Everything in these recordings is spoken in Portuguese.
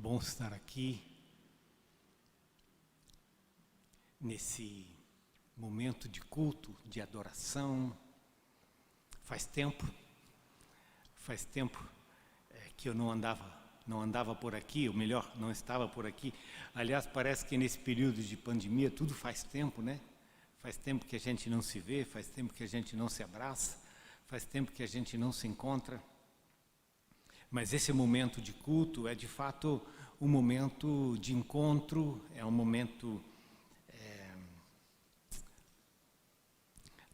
bom estar aqui, nesse momento de culto, de adoração. Faz tempo que eu não andava por aqui, ou melhor, não estava por aqui. Aliás, parece que nesse período de pandemia tudo faz tempo, né? Faz tempo que a gente não se vê, faz tempo que a gente não se abraça, faz tempo que a gente não se encontra. Mas esse momento de culto é de fato um momento de encontro, é um momento,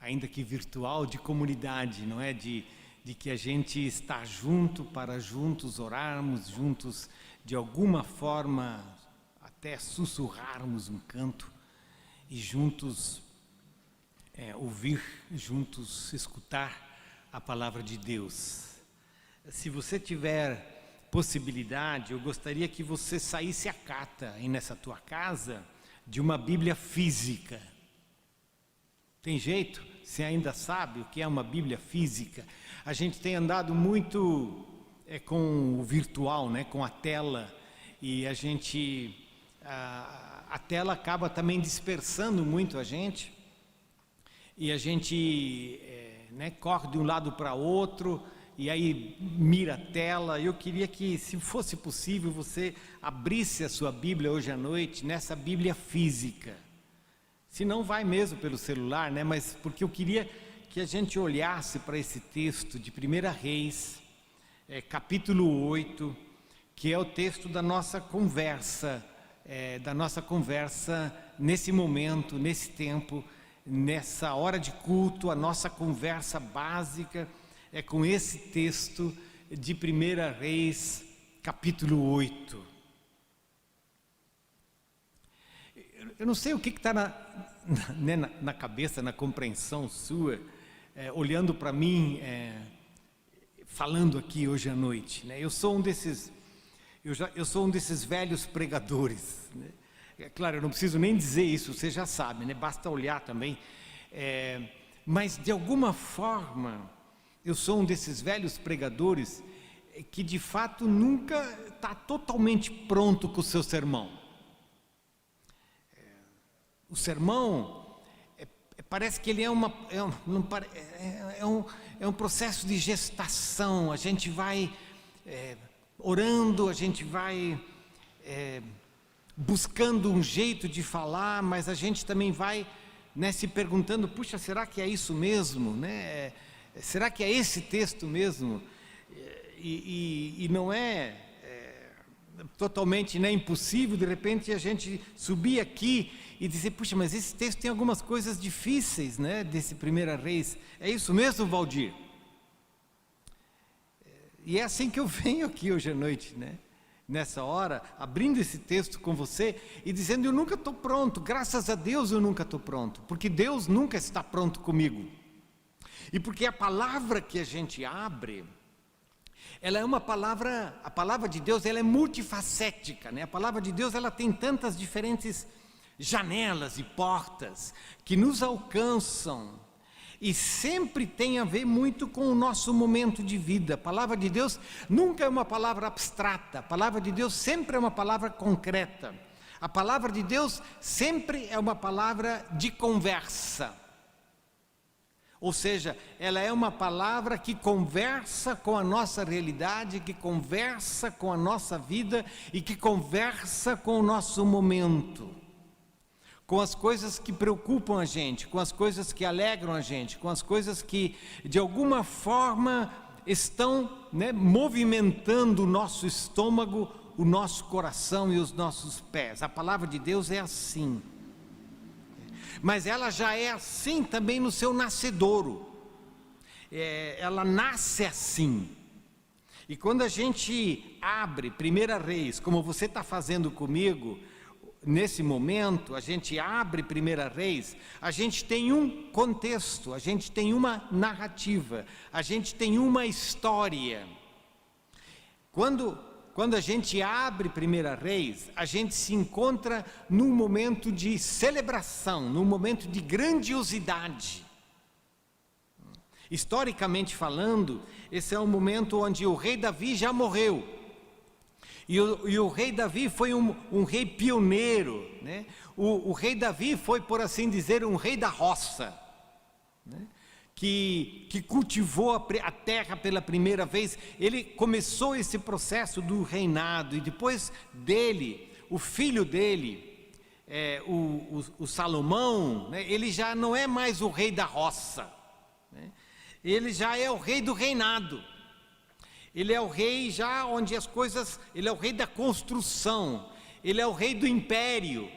ainda que virtual, de comunidade, não é? De que a gente está junto para juntos orarmos, juntos de alguma forma até sussurrarmos um canto e juntos ouvir, juntos escutar a palavra de Deus. Se você tiver possibilidade, eu gostaria que você saísse à cata aí nessa tua casa de uma Bíblia física. Tem jeito? Você ainda sabe o que é uma Bíblia física? A gente tem andado muito com o virtual, né? Com a tela, e a gente, a tela acaba também dispersando muito a gente, e a gente corre de um lado para outro, e aí mira a tela. Eu queria que, se fosse possível, você abrisse a sua Bíblia hoje à noite nessa Bíblia física. Se não, vai mesmo pelo celular, né? Mas porque eu queria que a gente olhasse para esse texto de 1 Reis, capítulo 8, que é o texto da nossa conversa, nesse momento, nesse tempo, nessa hora de culto. A nossa conversa básica é com esse texto de 1 Reis, capítulo 8. Eu não sei o que está na cabeça, na compreensão sua, olhando para mim, falando aqui hoje à noite, né? Eu sou um desses velhos pregadores, né? É claro, eu não preciso nem dizer isso, você já sabe, né? Basta olhar também. Mas de alguma forma, eu sou um desses velhos pregadores que de fato nunca está totalmente pronto com o seu sermão. O sermão parece que ele é um processo de gestação. A gente vai orando, a gente vai buscando um jeito de falar, mas a gente também vai se perguntando: puxa, será que é isso mesmo, né? Será que é esse texto mesmo? E não é totalmente impossível de repente a gente subir aqui e dizer: puxa, mas esse texto tem algumas coisas difíceis, né? Desse 1 Reis. É isso mesmo, Valdir? E é assim que eu venho aqui hoje à noite, né? Nessa hora, abrindo esse texto com você e dizendo: eu nunca estou pronto, graças a Deus eu nunca estou pronto, porque Deus nunca está pronto comigo. E porque a palavra que a gente abre, ela é uma palavra, a palavra de Deus, ela é multifacética, né? A palavra de Deus, ela tem tantas diferentes janelas e portas que nos alcançam, e sempre tem a ver muito com o nosso momento de vida. A palavra de Deus nunca é uma palavra abstrata, a palavra de Deus sempre é uma palavra concreta. A palavra de Deus sempre é uma palavra de conversa. Ou seja, ela é uma palavra que conversa com a nossa realidade, que conversa com a nossa vida e que conversa com o nosso momento, com as coisas que preocupam a gente, com as coisas que alegram a gente, com as coisas que de alguma forma estão movimentando o nosso estômago, o nosso coração e os nossos pés. A palavra de Deus é assim. Mas ela já é assim também no seu nascedouro. Ela nasce assim. E quando a gente abre 1 Reis, como você está fazendo comigo, nesse momento, a gente abre 1 Reis, a gente tem um contexto, a gente tem uma narrativa, a gente tem uma história. Quando a gente abre 1 Reis, a gente se encontra num momento de celebração, num momento de grandiosidade. Historicamente falando, esse é um momento onde o rei Davi já morreu. E o rei Davi foi um rei pioneiro, né? O rei Davi foi, por assim dizer, um rei da roça, né? Que cultivou a terra pela primeira vez. Ele começou esse processo do reinado, e depois dele, o filho dele, o Salomão, né? Ele já não é mais o rei da roça, né? Ele já é o rei do reinado. Ele é o rei já onde as coisas, ele é o rei da construção, ele é o rei do império.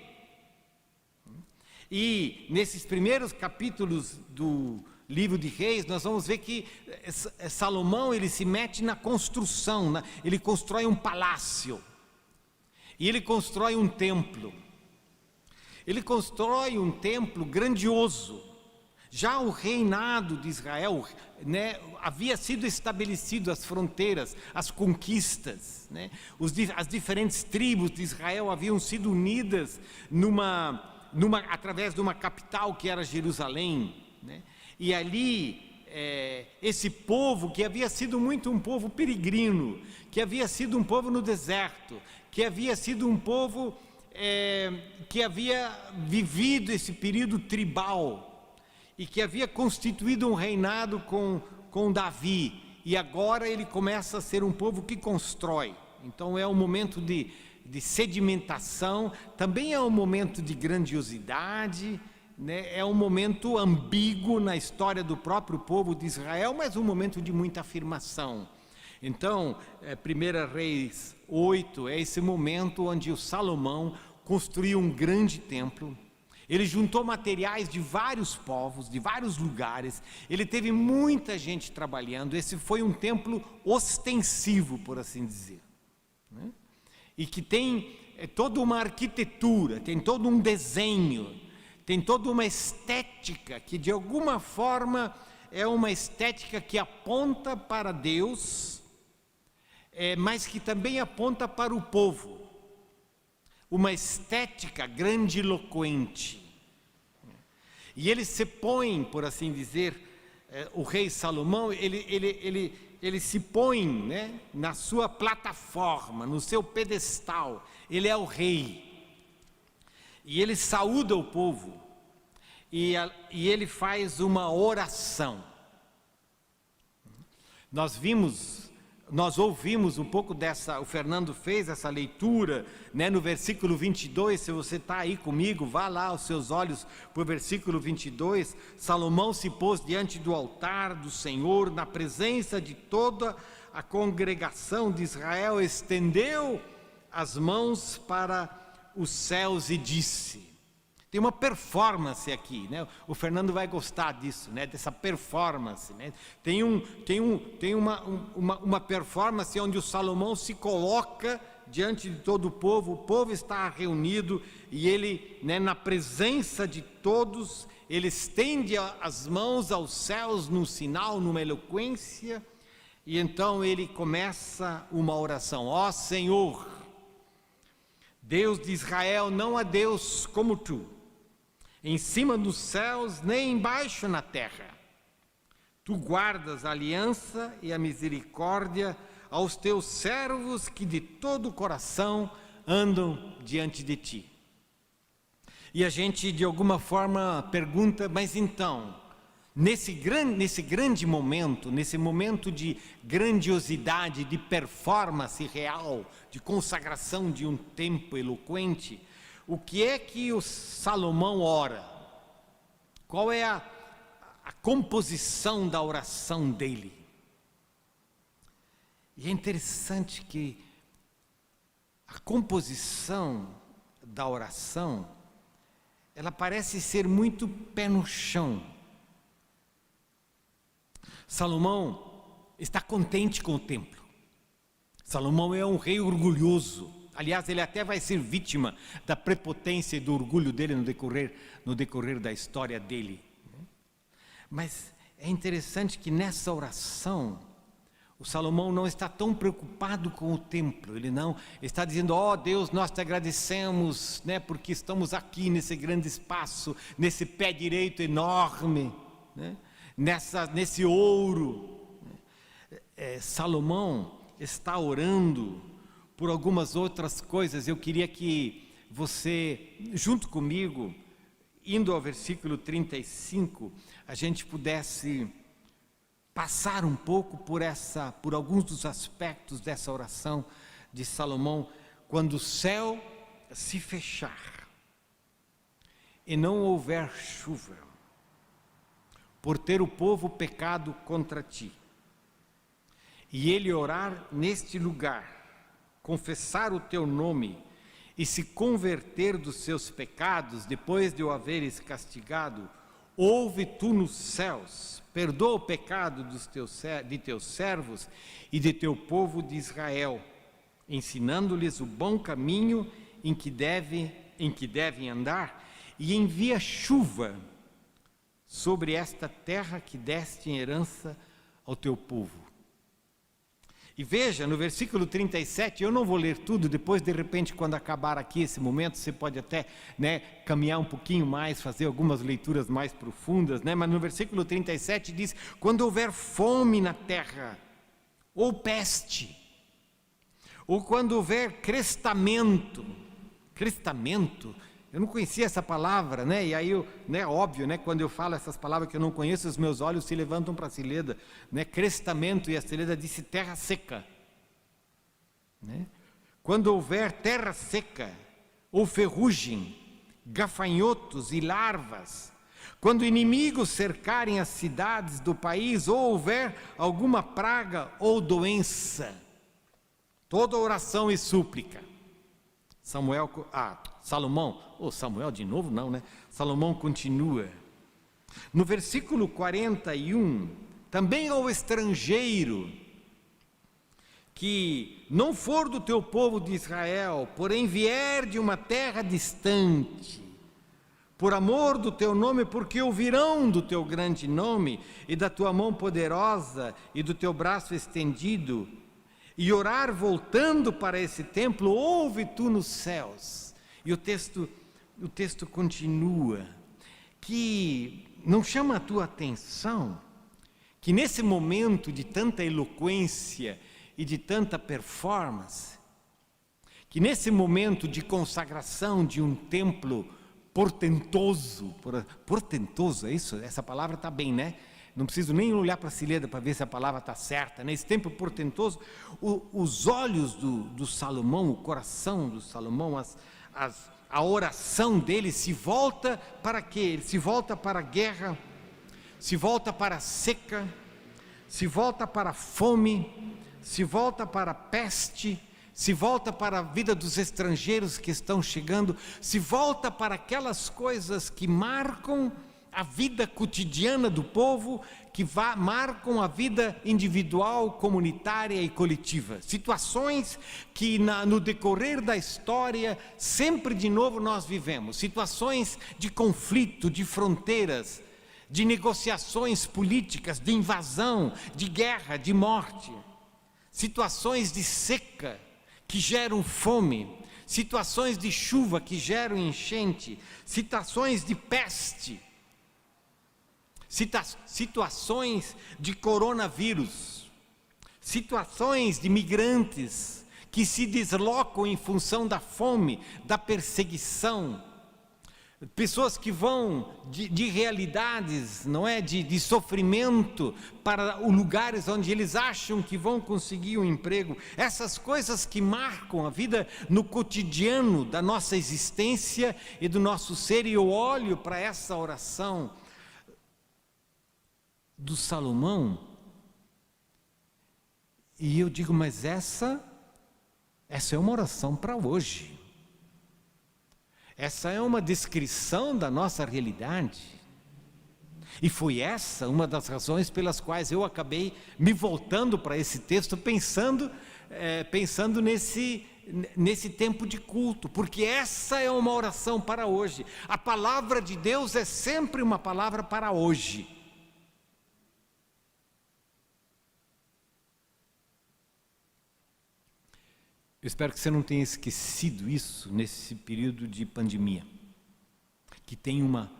E nesses primeiros capítulos do livro de Reis, nós vamos ver que Salomão, ele se mete na construção, ele constrói um palácio, e ele constrói um templo. Ele constrói um templo grandioso. Já o reinado de Israel, né, havia sido estabelecido as fronteiras, as conquistas, né? As diferentes tribos de Israel haviam sido unidas através de uma capital que era Jerusalém, né? E ali, esse povo que havia sido muito um povo peregrino, que havia sido um povo no deserto, que havia sido um povo que havia vivido esse período tribal, e que havia constituído um reinado com Davi, e agora ele começa a ser um povo que constrói. Então é um momento de sedimentação, também é um momento de grandiosidade, né? É um momento ambíguo na história do próprio povo de Israel, mas um momento de muita afirmação. Então, 1 Reis 8 é esse momento onde o Salomão construiu um grande templo. Ele juntou materiais de vários povos, de vários lugares. Ele teve muita gente trabalhando. Esse foi um templo ostensivo, por assim dizer, né? E que tem toda uma arquitetura, tem todo um desenho, tem toda uma estética que de alguma forma é uma estética que aponta para Deus, mas que também aponta para o povo. Uma estética grandiloquente. E ele se põe, por assim dizer, o rei Salomão, ele se põe, né, na sua plataforma, no seu pedestal. Ele é o rei. E ele saúda o povo. E ele faz uma oração. Nós ouvimos um pouco dessa, o Fernando fez essa leitura, né, no versículo 22, se você está aí comigo, vá lá os seus olhos para o versículo 22, Salomão se pôs diante do altar do Senhor, na presença de toda a congregação de Israel, estendeu as mãos para os céus e disse. Tem uma performance aqui, né? O Fernando vai gostar disso, né? Dessa performance, né? Tem uma performance onde o Salomão se coloca diante de todo o povo está reunido e ele, né, na presença de todos, ele estende as mãos aos céus num sinal, numa eloquência, e então ele começa uma oração. Ó Senhor, Deus de Israel, não há Deus como tu, em cima dos céus, nem embaixo na terra. Tu guardas a aliança e a misericórdia aos teus servos que de todo o coração andam diante de ti. E a gente de alguma forma pergunta, mas então, nesse grande momento, nesse momento de grandiosidade, de performance real, de consagração de um tempo eloquente, o que é que o Salomão ora? Qual é a composição da oração dele? E é interessante que a composição da oração, ela parece ser muito pé no chão. Salomão está contente com o templo. Salomão é um rei orgulhoso. Aliás, ele até vai ser vítima da prepotência e do orgulho dele no decorrer da história dele. Mas é interessante que nessa oração, o Salomão não está tão preocupado com o templo. Ele não está dizendo, ó Deus, nós te agradecemos, né, porque estamos aqui nesse grande espaço, nesse pé direito enorme, né, nesse ouro. Salomão está orando por algumas outras coisas. Eu queria que você, junto comigo, indo ao versículo 35, a gente pudesse passar um pouco por alguns dos aspectos dessa oração de Salomão, quando o céu se fechar e não houver chuva, por ter o povo pecado contra ti, e ele orar neste lugar, confessar o teu nome e se converter dos seus pecados, depois de o haveres castigado, ouve tu nos céus, perdoa o pecado de teus servos e de teu povo de Israel, ensinando-lhes o bom caminho em que devem andar, e envia chuva sobre esta terra que deste em herança ao teu povo. E veja, no versículo 37, eu não vou ler tudo, depois de repente quando acabar aqui esse momento, você pode até caminhar um pouquinho mais, fazer algumas leituras mais profundas, mas no versículo 37 diz, quando houver fome na terra, ou peste, ou quando houver crestamento, eu não conhecia essa palavra, e aí, óbvio, quando eu falo essas palavras que eu não conheço, os meus olhos se levantam para a Cileda, crestamento, e a Cileda disse terra seca, quando houver terra seca, ou ferrugem, gafanhotos e larvas, quando inimigos cercarem as cidades do país, ou houver alguma praga ou doença, toda oração e súplica. Salomão, Samuel de novo não, Salomão continua. No versículo 41, também ao estrangeiro, que não for do teu povo de Israel, porém vier de uma terra distante, por amor do teu nome, porque ouvirão do teu grande nome, e da tua mão poderosa, e do teu braço estendido, e orar voltando para esse templo, ouve tu nos céus. E o texto continua, que não chama a tua atenção, que nesse momento de tanta eloquência e de tanta performance, que nesse momento de consagração de um templo portentoso, é isso? Essa palavra está bem, Não preciso nem olhar para a Cileda para ver se a palavra está certa. Nesse tempo portentoso, os olhos do Salomão, o coração do Salomão, a oração dele se volta para quê? Ele se volta para a guerra, se volta para a seca, se volta para a fome, se volta para a peste, se volta para a vida dos estrangeiros que estão chegando, se volta para aquelas coisas que marcam a vida cotidiana do povo, que marcam a vida individual, comunitária e coletiva. Situações que no decorrer da história, sempre de novo nós vivemos. Situações de conflito, de fronteiras, de negociações políticas, de invasão, de guerra, de morte. Situações de seca que geram fome. Situações de chuva que geram enchente. Situações de peste. Situações de coronavírus, situações de migrantes que se deslocam em função da fome, da perseguição, pessoas que vão de realidades, de sofrimento para lugares onde eles acham que vão conseguir um emprego. Essas coisas que marcam a vida no cotidiano da nossa existência e do nosso ser, e eu olho para essa oração do Salomão, e eu digo, mas essa é uma oração para hoje, essa é uma descrição da nossa realidade, e foi essa uma das razões pelas quais eu acabei me voltando para esse texto, pensando nesse tempo de culto, porque essa é uma oração para hoje. A palavra de Deus é sempre uma palavra para hoje. Eu espero que você não tenha esquecido isso nesse período de pandemia, que tem uma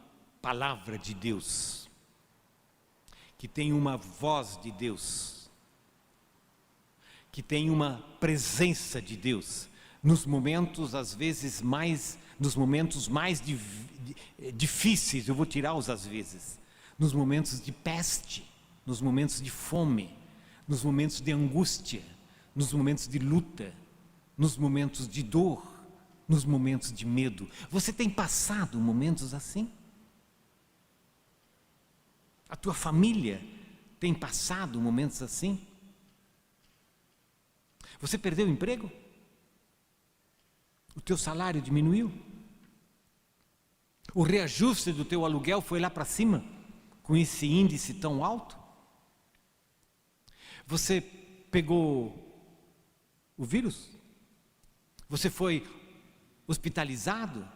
palavra de Deus, que tem uma voz de Deus, que tem uma presença de Deus nos momentos, às vezes, nos momentos mais difíceis, eu vou tirar os às vezes, nos momentos de peste, nos momentos de fome, nos momentos de angústia, nos momentos de luta, nos momentos de dor, nos momentos de medo. Você tem passado momentos assim? A tua família tem passado momentos assim? Você perdeu o emprego? O teu salário diminuiu? O reajuste do teu aluguel foi lá para cima, com esse índice tão alto? Você pegou o vírus? Você foi hospitalizado?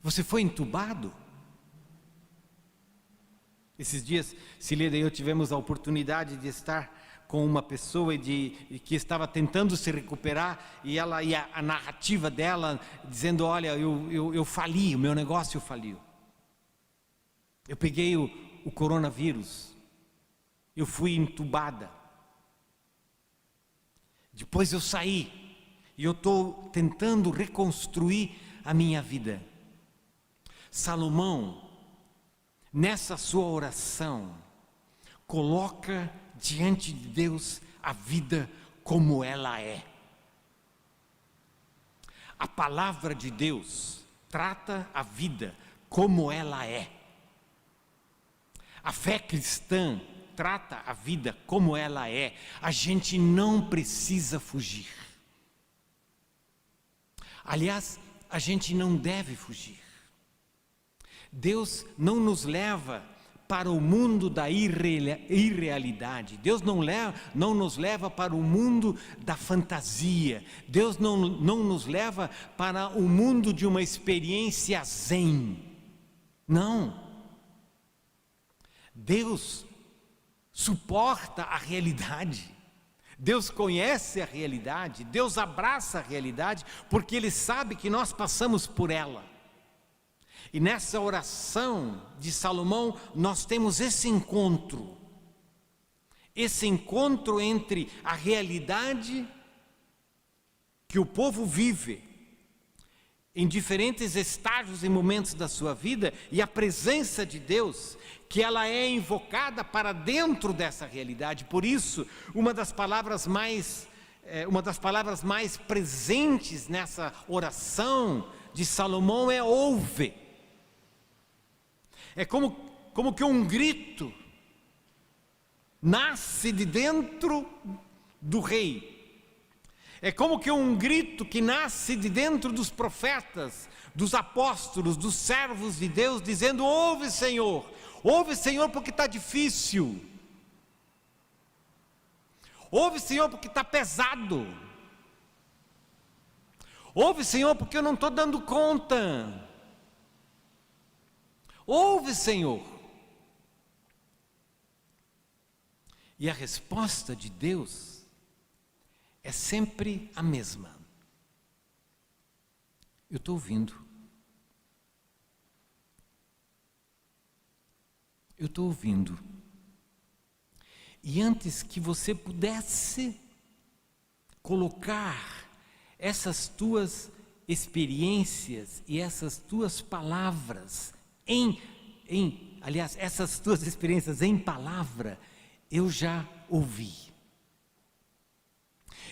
Você foi entubado? Esses dias, Cileda e eu tivemos a oportunidade de estar com uma pessoa que estava tentando se recuperar, e a narrativa dela dizendo: olha, eu fali, o meu negócio faliu. Eu peguei o coronavírus, eu fui entubada. Depois eu saí, e eu estou tentando reconstruir a minha vida. Salomão, nessa sua oração, coloca diante de Deus a vida como ela é. A palavra de Deus trata a vida como ela é. A fé cristã trata a vida como ela é. A gente não precisa fugir. Aliás, a gente não deve fugir. Deus não nos leva para o mundo da irrealidade. Deus não nos leva para o mundo da fantasia. Deus não nos leva para o mundo de uma experiência zen. Não. Deus suporta a realidade. Deus conhece a realidade. Deus abraça a realidade, porque Ele sabe que nós passamos por ela. E nessa oração de Salomão, nós temos esse encontro entre a realidade que o povo vive, em diferentes estágios e momentos da sua vida, e a presença de Deus, que ela é invocada para dentro dessa realidade. Por isso, uma das palavras mais presentes nessa oração de Salomão é ouve. É como que um grito nasce de dentro do rei. É como que um grito que nasce de dentro dos profetas, dos apóstolos, dos servos de Deus, dizendo: ouve, Senhor, porque está difícil. Ouve, Senhor, porque está pesado. Ouve, Senhor, porque eu não estou dando conta. Ouve, Senhor. E a resposta de Deus é sempre a mesma: eu estou ouvindo. Eu estou ouvindo. E antes que você pudesse colocar essas tuas experiências e essas tuas palavras aliás, essas tuas experiências em palavra, eu já ouvi.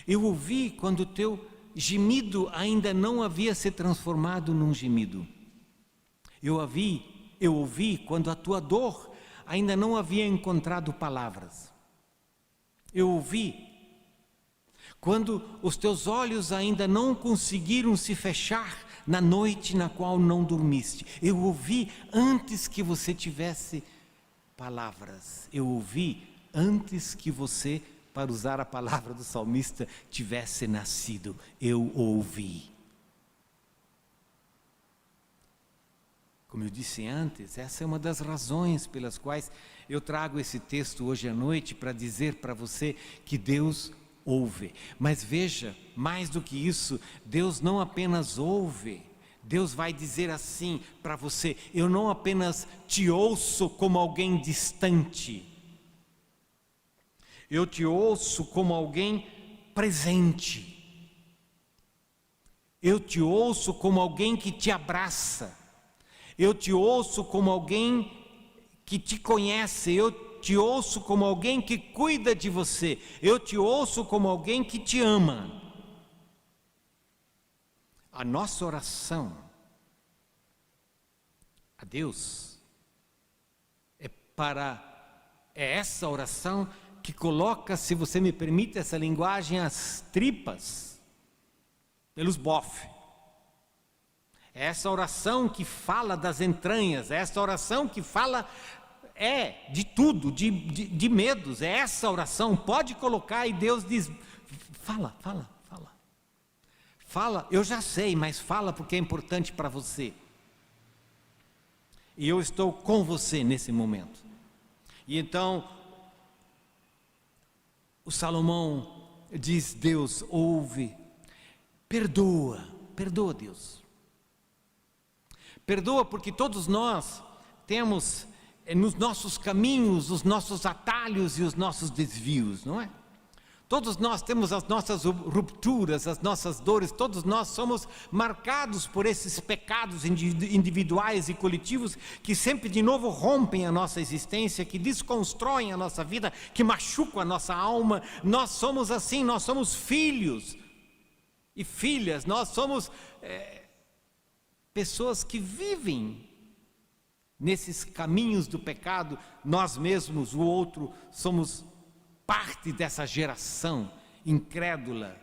Eu ouvi quando o teu gemido ainda não havia se transformado num gemido. Eu ouvi quando a tua dor ainda não havia encontrado palavras. Eu ouvi quando os teus olhos ainda não conseguiram se fechar na noite na qual não dormiste. Eu ouvi antes que você tivesse palavras. Eu ouvi antes que você, para usar a palavra do salmista, tivesse nascido. Eu ouvi. Como eu disse antes, essa é uma das razões pelas quais eu trago esse texto hoje à noite, para dizer para você que Deus ouve. Mas veja, mais do que isso, Deus não apenas ouve, Deus vai dizer assim para você: eu não apenas te ouço como alguém distante, Eu te ouço como alguém presente. Eu te ouço como alguém que te abraça. Eu te ouço como alguém que te conhece. Eu te ouço como alguém que cuida de você. Eu te ouço como alguém que te ama. A nossa oração a Deus é essa oração que coloca, se você me permite essa linguagem, as tripas pelos bofes. É essa oração que fala das entranhas, é essa oração que fala de tudo, de medos. É essa oração, pode colocar, e Deus diz: fala, eu já sei, mas fala porque é importante para você. E eu estou com você nesse momento. E então, o Salomão diz: Deus, ouve, perdoa, Deus. Perdoa porque todos nós temos nos nossos caminhos os nossos atalhos e os nossos desvios, não é? Todos nós temos as nossas rupturas, as nossas dores, todos nós somos marcados por esses pecados individuais e coletivos que sempre de novo rompem a nossa existência, que desconstroem a nossa vida, que machucam a nossa alma. Nós somos assim, nós somos filhos e filhas, nós somos pessoas que vivem nesses caminhos do pecado. Nós mesmos, o outro, somos parte dessa geração incrédula,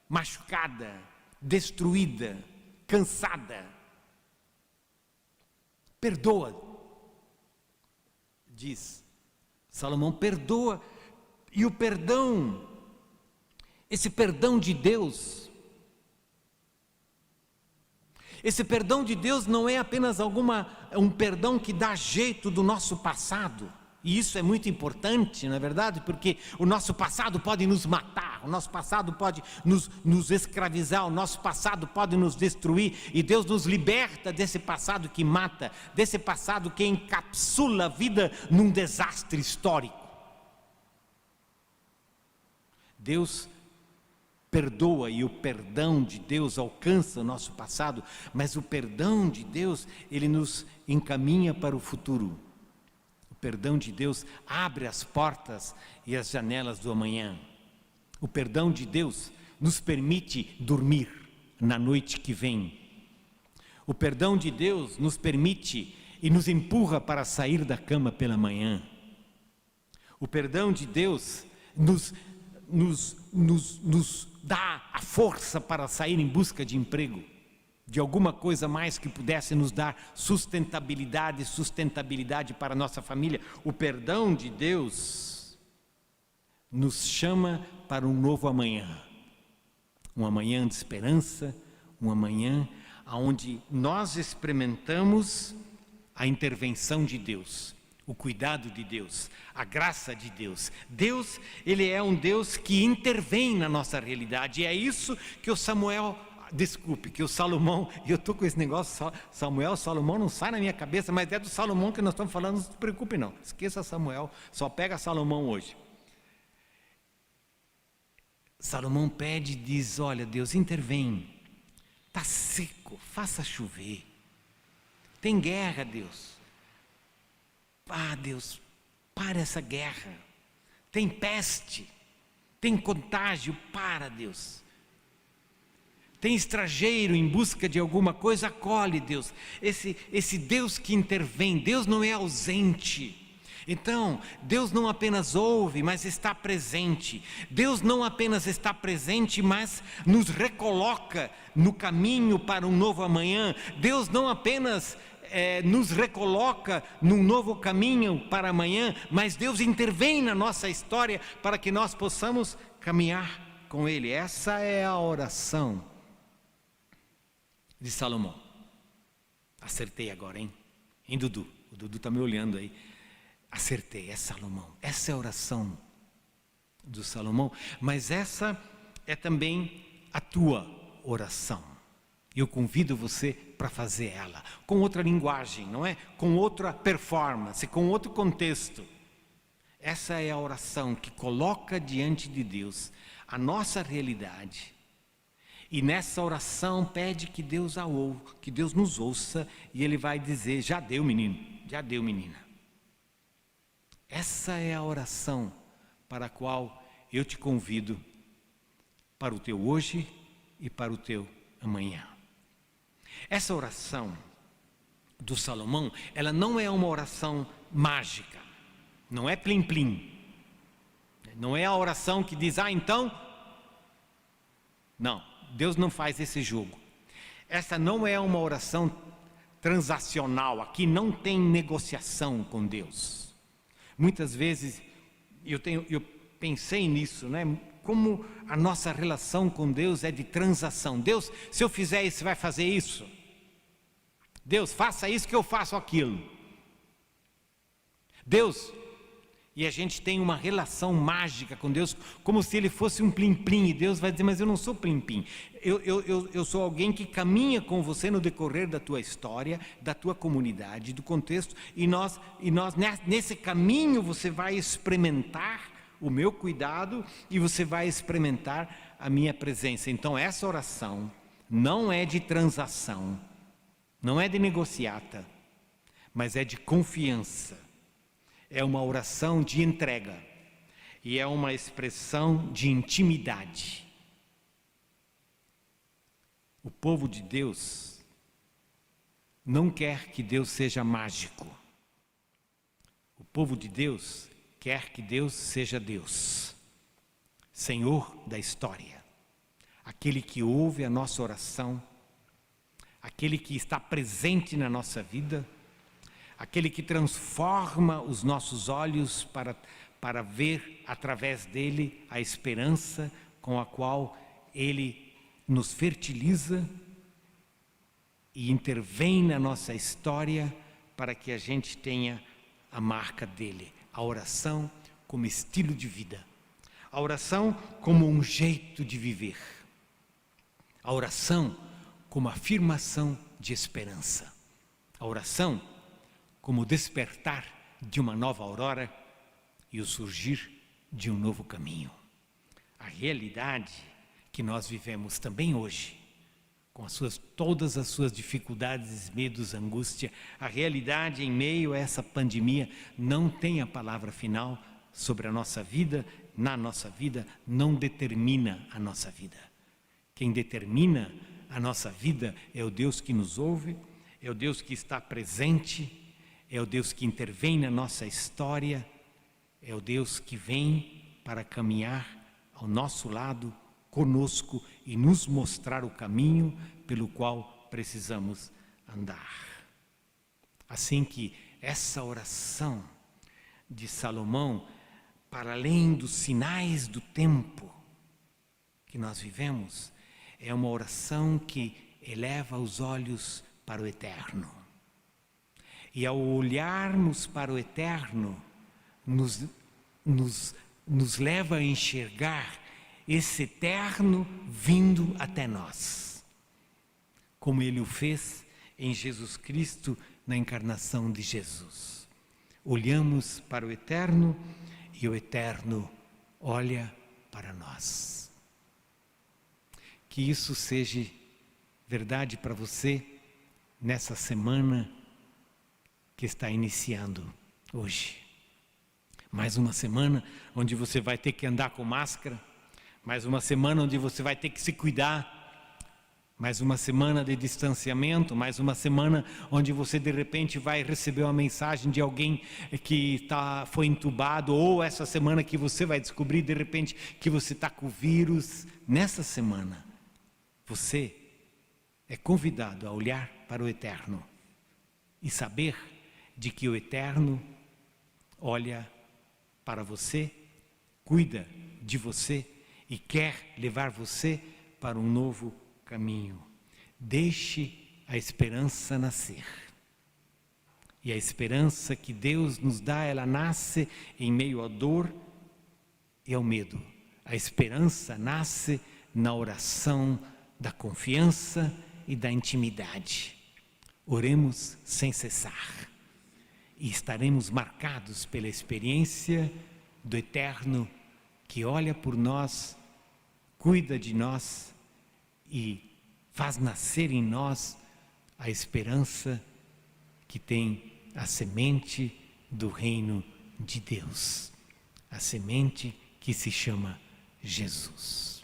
machucada, destruída, cansada. Perdoa, diz Salomão, perdoa. E o perdão, esse perdão de Deus, esse perdão de Deus não é apenas um perdão que dá jeito do nosso passado. E isso é muito importante, não é verdade? Porque o nosso passado pode nos matar, o nosso passado pode nos escravizar, o nosso passado pode nos destruir. E Deus nos liberta desse passado que mata, desse passado que encapsula a vida num desastre histórico. Deus perdoa e o perdão de Deus alcança o nosso passado, mas o perdão de Deus, ele nos encaminha para o futuro. O perdão de Deus abre as portas e as janelas do amanhã. O perdão de Deus nos permite dormir na noite que vem. O perdão de Deus nos permite e nos empurra para sair da cama pela manhã. O perdão de Deus nos dá a força para sair em busca de emprego, de alguma coisa mais que pudesse nos dar sustentabilidade para a nossa família. O perdão de Deus nos chama para um novo amanhã, um amanhã de esperança, um amanhã onde nós experimentamos a intervenção de Deus, o cuidado de Deus, a graça de Deus. Deus, ele é um Deus que intervém na nossa realidade, e é isso que o Salomão, e eu estou com esse negócio, Salomão não sai na minha cabeça, mas é do Salomão que nós estamos falando, não se preocupe não, esqueça Samuel, só pega Salomão hoje. Salomão pede e diz: olha Deus, intervém, está seco, faça chover, tem guerra Deus, Deus, para essa guerra, tem peste, tem contágio, para Deus. Tem estrangeiro em busca de alguma coisa, acolhe Deus. Esse Deus que intervém, Deus não é ausente. Então, Deus não apenas ouve, mas está presente. Deus não apenas está presente, mas nos recoloca no caminho para um novo amanhã. Deus não apenas nos recoloca num novo caminho para amanhã, mas Deus intervém na nossa história para que nós possamos caminhar com Ele. Essa é a oração de Salomão. Acertei agora, hein Dudu? O Dudu está me olhando aí. Acertei, é Salomão. Essa é a oração do Salomão, mas essa é também a tua oração. Eu convido você para fazer ela com outra linguagem, não é? Com outra performance, com outro contexto. Essa é a oração que coloca diante de Deus a nossa realidade. E nessa oração pede que Deus que Deus nos ouça, e Ele vai dizer: já deu, menino, já deu, menina. Essa é a oração para a qual eu te convido, para o teu hoje e para o teu amanhã. Essa oração do Salomão, ela não é uma oração mágica, não é plim-plim, não é a oração que diz: então, não, Deus não faz esse jogo. Essa não é uma oração transacional, aqui não tem negociação com Deus. Muitas vezes eu pensei nisso, né? Como a nossa relação com Deus é de transação. Deus, se eu fizer isso, você vai fazer isso. Deus, faça isso que eu faço aquilo. Deus, e a gente tem uma relação mágica com Deus, como se Ele fosse um plim-plim, e Deus vai dizer: mas eu não sou plim-plim, eu sou alguém que caminha com você no decorrer da tua história, da tua comunidade, do contexto, e nós nesse caminho você vai experimentar o meu cuidado, e você vai experimentar a minha presença. Então essa oração não é de transação, não é de negociata, mas é de confiança. É uma oração de entrega e é uma expressão de intimidade. O povo de Deus não quer que Deus seja mágico. O povo de Deus quer que Deus seja Deus, Senhor da história, aquele que ouve a nossa oração, aquele que está presente na nossa vida, aquele que transforma os nossos olhos para ver através dele a esperança com a qual ele nos fertiliza e intervém na nossa história para que a gente tenha a marca dele. A oração como estilo de vida, a oração como um jeito de viver, a oração como afirmação de esperança, a oração como o despertar de uma nova aurora e o surgir de um novo caminho. A realidade que nós vivemos também hoje, com todas as suas dificuldades, medos, angústia, a realidade em meio a essa pandemia não tem a palavra final sobre a nossa vida, na nossa vida, não determina a nossa vida. Quem determina a nossa vida é o Deus que nos ouve, é o Deus que está presente, é o Deus que intervém na nossa história, é o Deus que vem para caminhar ao nosso lado, conosco, e nos mostrar o caminho pelo qual precisamos andar. Assim que essa oração de Salomão, para além dos sinais do tempo que nós vivemos, é uma oração que eleva os olhos para o eterno. E ao olharmos para o eterno, nos leva a enxergar esse eterno vindo até nós, como Ele o fez em Jesus Cristo, na encarnação de Jesus. Olhamos para o eterno e o eterno olha para nós. Que isso seja verdade para você nessa semana que está iniciando hoje. Mais uma semana onde você vai ter que andar com máscara, mais uma semana onde você vai ter que se cuidar, mais uma semana de distanciamento, mais uma semana onde você de repente vai receber uma mensagem de alguém que foi entubado, ou essa semana que você vai descobrir de repente que você está com o vírus. Nessa semana, você é convidado a olhar para o eterno e saber de que o eterno olha para você, cuida de você e quer levar você para um novo caminho. Deixe a esperança nascer. E a esperança que Deus nos dá, ela nasce em meio à dor e ao medo. A esperança nasce na oração da confiança e da intimidade. Oremos sem cessar. E estaremos marcados pela experiência do Eterno, que olha por nós, cuida de nós e faz nascer em nós a esperança que tem a semente do reino de Deus, a semente que se chama Jesus.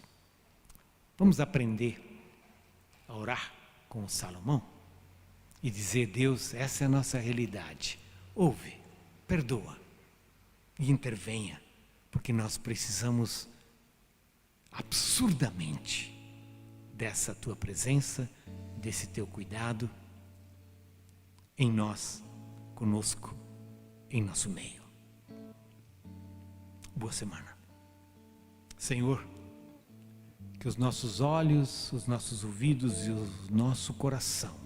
Vamos aprender a orar com o Salomão e dizer: Deus, essa é a nossa realidade. Ouve, perdoa e intervenha, porque nós precisamos absurdamente dessa tua presença, desse teu cuidado em nós, conosco, em nosso meio. Boa semana. Senhor, que os nossos olhos, os nossos ouvidos e o nosso coração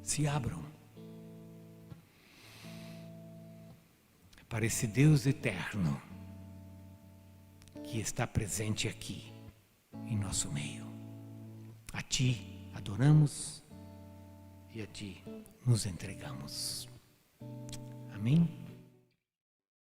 se abram para esse Deus eterno que está presente aqui em nosso meio. A Ti adoramos e a Ti nos entregamos. Amém?